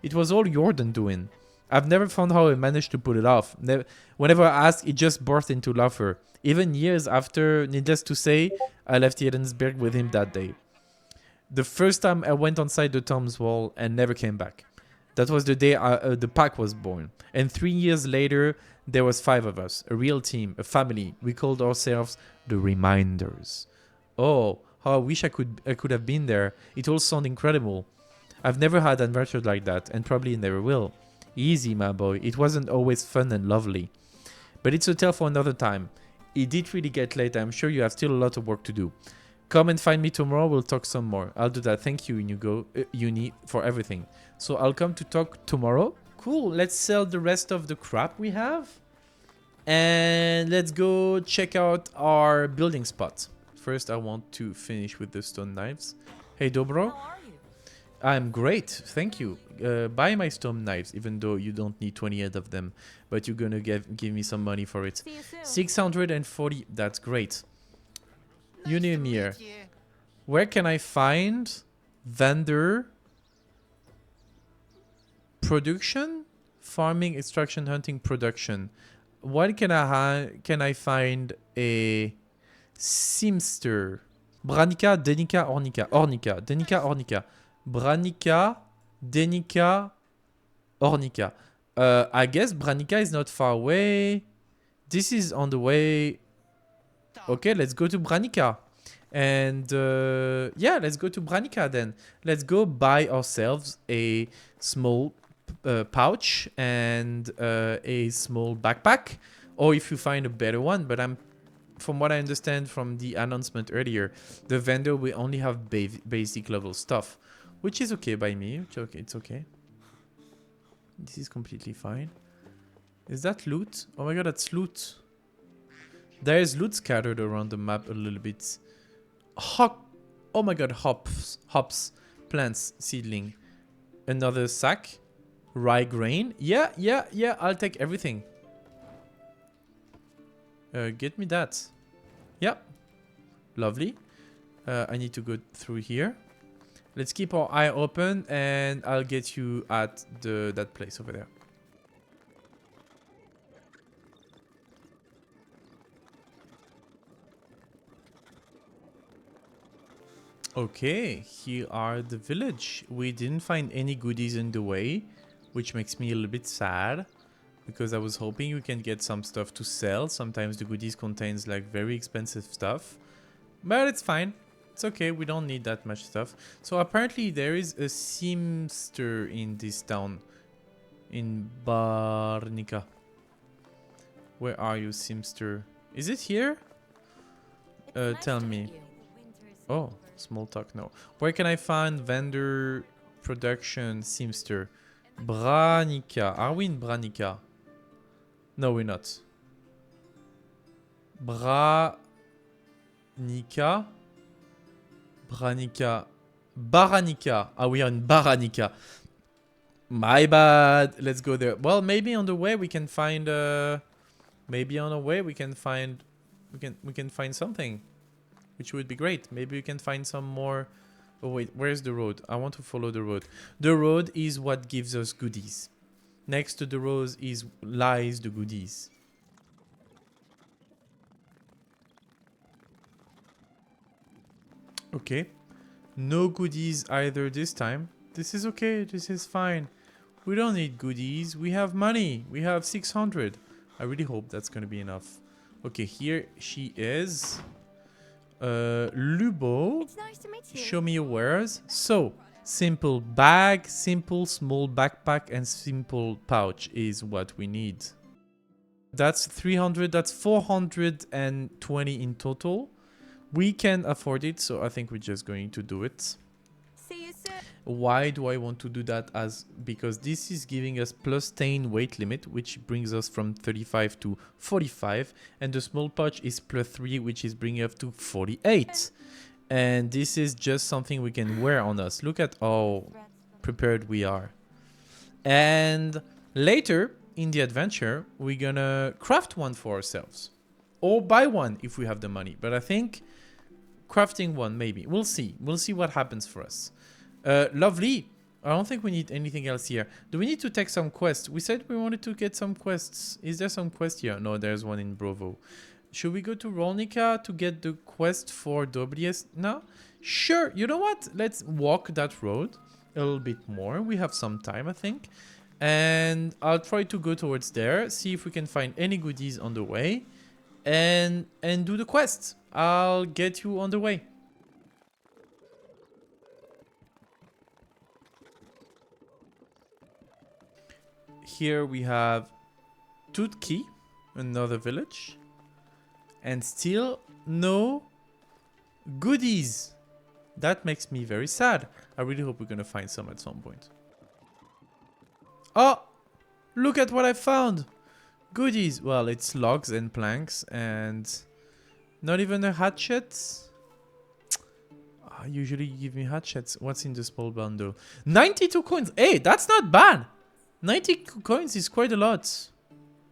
It was all Jordan doing. I've never found how I managed to pull it off. Whenever I asked, it just burst into laughter. Even years after, needless to say, I left Edensburg with him that day. The first time I went inside the tomb's wall and never came back. That was the day the pack was born. And 3 years later, there was 5 of us. A real team, a family. We called ourselves the Reminders. Oh, how I wish I could have been there. It all sounded incredible. I've never had an adventure like that, and probably never will. Easy, my boy. It wasn't always fun and lovely. But it's a tale for another time. It did really get late. I'm sure you have still a lot of work to do. Come and find me tomorrow. We'll talk some more. I'll do that. Thank you, Uni, for everything. So I'll come to talk tomorrow. Cool. Let's sell the rest of the crap we have. And let's go check out our building spot. First, I want to finish with the stone knives. Hey, Dobro. I'm great, thank you. Buy my stone knives, even though you don't need 28 of them. But you're gonna give me some money for it. 640, that's great. Unimir, where can I find vendor production? Farming, extraction, hunting, production. What can I find a Simster? Branica, Denica, Ornica. Ornica, Denica, Ornica. Branica, Denica, Ornica. I guess Branica is not far away. This is on the way. Okay, let's go to Branica. And yeah, let's go to Branica then. Let's go buy ourselves a small pouch and a small backpack. Or if you find a better one, but from what I understand from the announcement earlier, the vendor will only have basic level stuff. Which is okay by me. It's okay. This is completely fine. Is that loot? Oh my god, that's loot. There is loot scattered around the map a little bit. Oh my god, hops. Plants, seedling. Another sack. Rye grain. Yeah, I'll take everything. Get me that. Yep. Lovely. I need to go through here. Let's keep our eye open and I'll get you at that place over there. Okay, here are the village. We didn't find any goodies in the way, which makes me a little bit sad because I was hoping we can get some stuff to sell. Sometimes the goodies contains like very expensive stuff, but it's fine. It's okay, we don't need that much stuff. So apparently there is a seamster in this town. In Barnica. Where are you, seamster? Is it here? Tell me. Oh, small talk, no. Where can I find vendor Production Seamster. Branica. Are we in Branica? No, we're not. Branica. Branica. Baranica. Ah, we are in Baranica. My bad. Let's go there. Well, maybe on the way we can find maybe on the way we can find we can find something, which would be great. Maybe we can find some more. Oh wait, where's the road? I want to follow the road. The road is what gives us goodies. Next to the road lies the goodies. Okay. No goodies either this time. This is okay. This is fine. We don't need goodies. We have money. We have 600. I really hope that's going to be enough. Okay, here she is. Lubo. It's nice to meet you. Show me your wares. So, simple bag, simple small backpack, and simple pouch is what we need. That's 300. That's 420 in total. We can afford it, so I think we're just going to do it. See you soon. Why do I want to do that? Because this is giving us plus 10 weight limit, which brings us from 35 to 45, and the small pouch is plus 3, which is bringing us to 48. And this is just something we can wear on us. Look at how prepared we are. And later in the adventure, we're gonna craft one for ourselves, or buy one if we have the money. But I think crafting one, maybe. We'll see. We'll see what happens for us. Lovely. I don't think we need anything else here. Do we need to take some quests? We said we wanted to get some quests. Is there some quest here? No, there's one in Brovo. Should we go to Rolnica to get the quest for WS? No? Sure. You know what? Let's walk that road a little bit more. We have some time, I think. And I'll try to go towards there. See if we can find any goodies on the way. And do the quest. I'll get you on the way. Here we have Tutki, another village, and still no goodies. That makes me very sad. I really hope we're gonna find some at some point. Oh, look at what I found. Goodies. Well, it's logs and planks and not even a hatchet. Usually you give me hatchets. What's in the small bundle? 92 coins. Hey, that's not bad. 90 coins is quite a lot.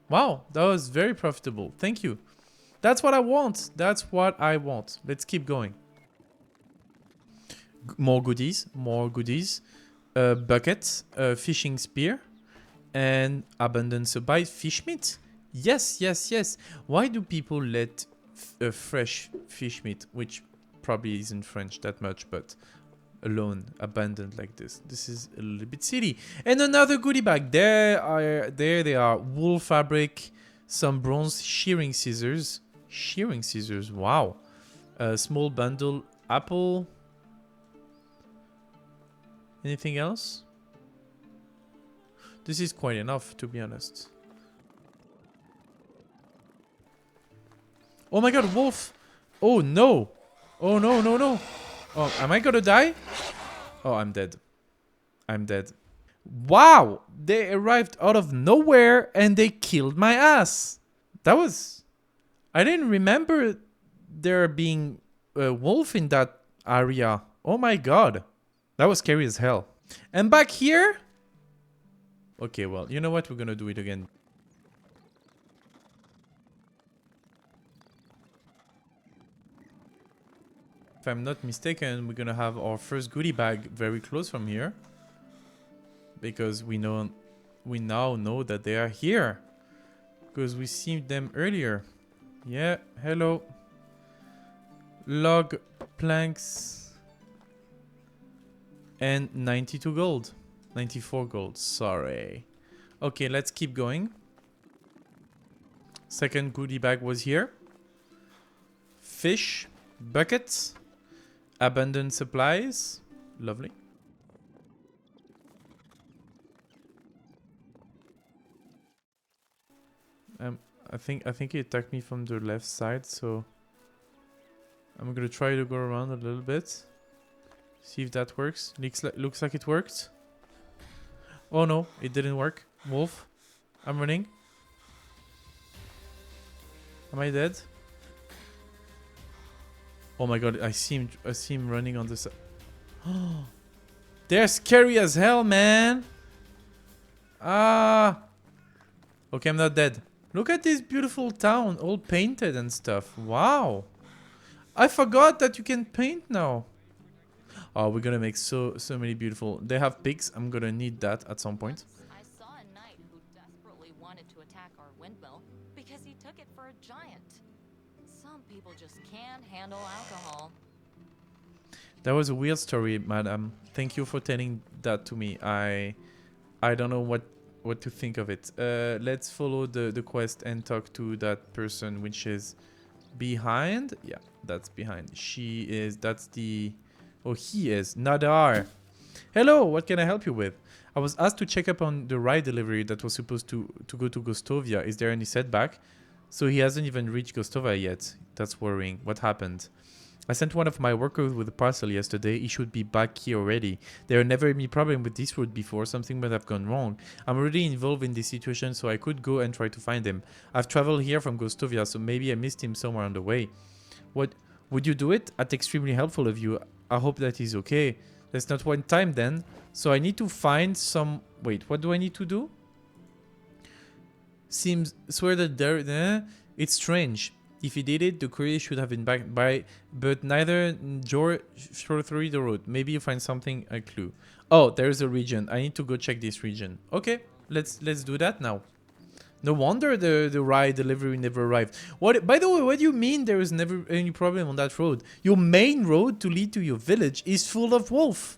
Wow, that was very profitable. Thank you. That's what I want. That's what I want. Let's keep going. More goodies. More goodies. Bucket. Fishing spear. And abundant supply. Fish meat? Yes, yes, yes. Why do people let fresh fish meat, which probably isn't French that much, but alone, abandoned like this? This is a little bit silly. And another goodie bag. There they are. Wool fabric, some bronze shearing scissors. Shearing scissors, wow. A small bundle, apple. Anything else? This is quite enough, to be honest. Oh my god, wolf! Oh no! Oh no, no, no! Oh, am I gonna die? Oh, I'm dead. I'm dead. Wow! They arrived out of nowhere and they killed my ass! That was... I didn't remember there being a wolf in that area. Oh my god. That was scary as hell. And back here? Okay, well, you know what? We're gonna do it again. If I'm not mistaken, we're gonna have our first goodie bag very close from here. Because we now know that they are here. Because we seen them earlier. Yeah, hello. Log, planks. And 92 gold. 94 gold, sorry. Okay, let's keep going. Second goodie bag was here. Fish, buckets, abundant supplies. Lovely. I think he attacked me from the left side, so I'm gonna try to go around a little bit. See if that works. Looks like it worked. Oh no, it didn't work. Wolf, I'm running. Am I dead? Oh my god, I see him running on the side. They're scary as hell, man. Ah. Okay, I'm not dead. Look at this beautiful town, all painted and stuff. Wow. I forgot that you can paint now. Oh, we're gonna make so many beautiful. They have pigs. I'm gonna need that at some point. I saw a knight who desperately wanted to attack our windmill because he took it for a giant. Some people just can't handle alcohol. That was a weird story, madam. Thank you for telling that to me. I don't know what to think of it. Let's follow the quest and talk to that person, which is behind. Yeah, that's behind. She is. That's the. Oh, he is. Nadar. Hello, what can I help you with? I was asked to check up on the ride delivery that was supposed to go to Gostovia. Is there any setback? So he hasn't even reached Gostovia yet. That's worrying. What happened? I sent one of my workers with a parcel yesterday. He should be back here already. There never any problem with this route before. Something might have gone wrong. I'm already involved in this situation, so I could go and try to find him. I've traveled here from Gostovia, so maybe I missed him somewhere on the way. What? Would you do it? That's extremely helpful of you. I hope that he's okay. That's not one time then. So I need to find some... Wait, what do I need to do? Seems... Swear that there... It's strange. If he did it, the courier should have been back by... But neither George through the road. Maybe you find something, a clue. Oh, there's a region. I need to go check this region. Okay, let's do that now. No wonder the ride delivery never arrived. What? By the way, what do you mean there is never any problem on that road? Your main road to lead to your village is full of wolf.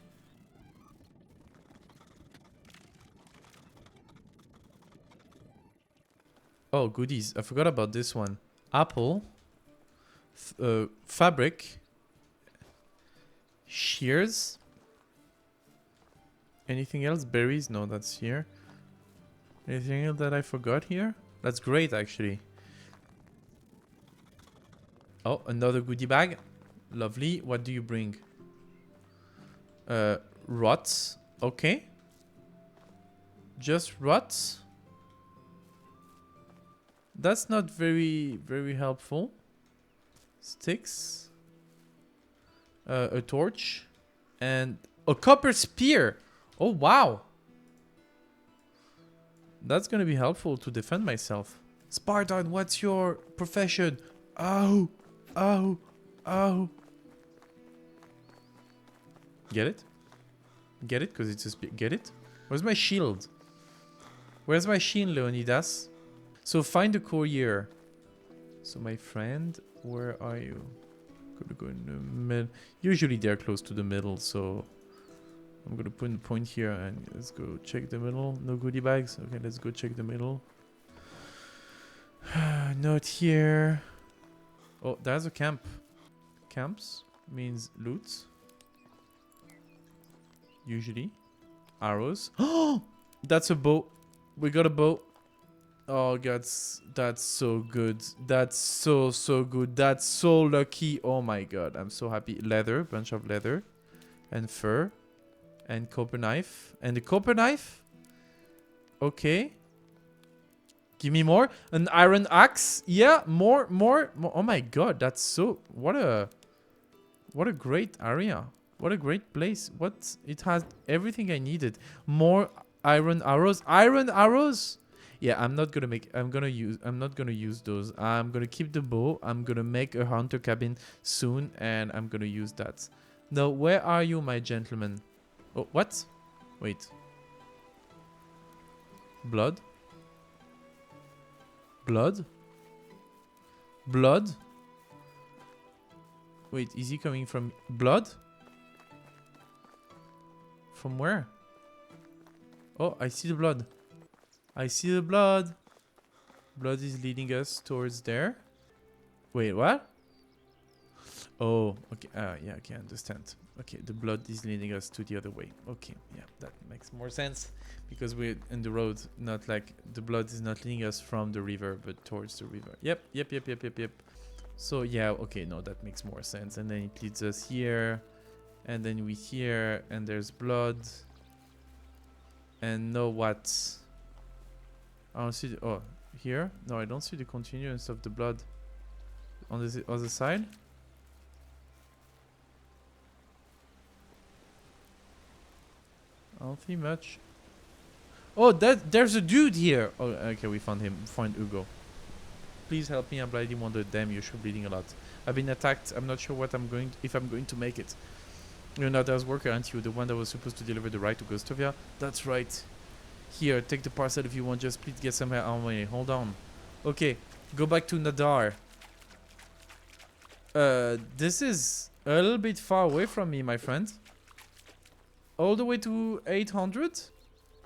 Oh, goodies. I forgot about this one. Apple. Fabric. Shears. Anything else? Berries? No, that's here. Anything else that I forgot here? That's great, actually. Oh, another goodie bag. Lovely. What do you bring? Rots. Okay. Just rots. That's not very helpful. Sticks. A torch. And a copper spear. Oh, wow. That's gonna be helpful to defend myself. Spartan, what's your profession? Oh. Oh. Oh. Get it? Get it? Because it's a spear. Get it? Where's my shield? Where's my shield, Leonidas? So find the courier. So my friend, where are you? Gonna go in the middle. Usually they're close to the middle, so I'm gonna put a point here and let's go check the middle. No goodie bags. Okay, let's go check the middle. Not here. Oh, there's a camp. Camps means loot. Usually. Arrows. Oh, that's a bow. We got a bow. Oh god, that's so good. That's so good. That's so lucky. Oh my god, I'm so happy. Leather, bunch of leather and fur and copper knife. And the copper knife? Okay. Give me more. An iron axe. Yeah, more. Oh my god, that's so... What a great area. What a great place. What? It has everything I needed. More iron arrows. Iron arrows? Yeah, I'm not gonna use those. I'm gonna keep the bow. I'm gonna make a hunter cabin soon, and I'm gonna use that. Now, where are you, my gentleman? Oh, what? Wait. Blood? Blood? Blood? Wait, is he coming from blood? From where? Oh, I see the blood. I see the blood. Blood is leading us towards there. Wait, what? Oh, okay. Yeah, okay, I understand. Okay, the blood is leading us to the other way. Okay, yeah, that makes more sense. Because we're in the road, not like the blood is not leading us from the river, but towards the river. Yep. So, yeah, okay, no, that makes more sense. And then it leads us here. And then we here, and there's blood. And no what? I don't see the, oh, here? No, I don't see the continuance of the blood on the other side. I don't see much. Oh, there's a dude here. Oh, okay, we found him. Find Hugo. Please help me. I'm bloody wonder. Damn, you're sure bleeding a lot. I've been attacked. I'm not sure what if I'm going to make it. You're not as worker, aren't you? The one that was supposed to deliver the ride to Gostovia? That's right. Here, take the parcel if you want. Just please get some money. Hold on. Okay, go back to Nadar. This is a little bit far away from me, my friend. All the way to 800.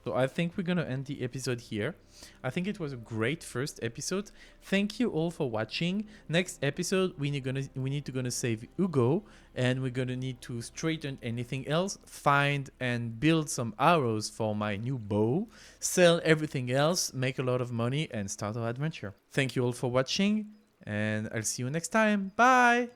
So I think we're gonna end the episode here. I think it was a great first episode. Thank you all for watching. Next episode, we need to save Hugo, and we're gonna need to straighten anything else, find and build some arrows for my new bow, sell everything else, make a lot of money, and start our adventure. Thank you all for watching, and I'll see you next time. Bye.